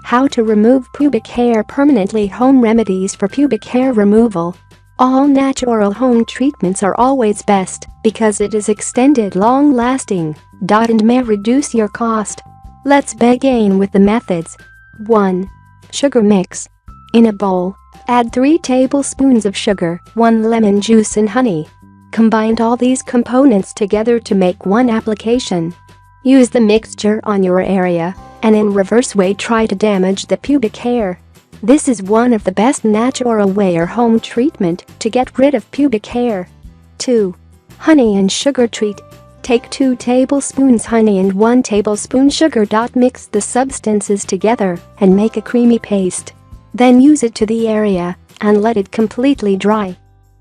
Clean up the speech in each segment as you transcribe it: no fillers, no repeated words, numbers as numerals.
How to remove pubic hair permanently. Home remedies for pubic hair removal. All natural home treatments are always best because it is extended long-lasting and may reduce your cost. Let's begin with the methods. 1. Sugar mix. In a bowl, add 3 tablespoons of sugar, 1 lemon juice and honey. Combine all these components together to make one application. Use the mixture on your area and in reverse way try to damage the pubic hair. This is one of the best natural way or home treatment to get rid of pubic hair. 2. Honey and sugar treat. Take 2 tablespoons honey and 1 tablespoon sugar. Mix the substances together and make a creamy paste. Then use it to the area and let it completely dry.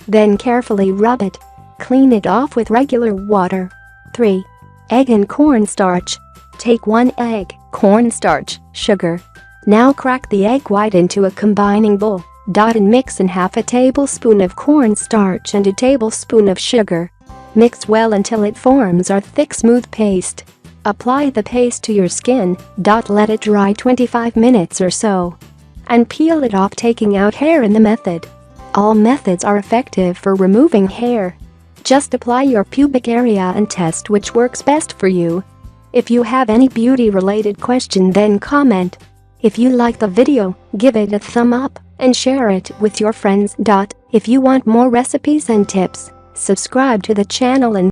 Then carefully rub it. Clean it off with regular water. 3. Egg and cornstarch. Take 1 egg, cornstarch, sugar. Now crack the egg white into a combining bowl. And mix in half a tablespoon of cornstarch and a tablespoon of sugar. Mix well until it forms a thick smooth paste. Apply the paste to your skin. Let it dry 25 minutes or so. And peel it off, taking out hair in the method. All methods are effective for removing hair. Just apply your pubic area and test which works best for you. If you have any beauty-related question, then comment. If you like the video, give it a thumb up and share it with your friends. If you want more recipes and tips, subscribe to the channel and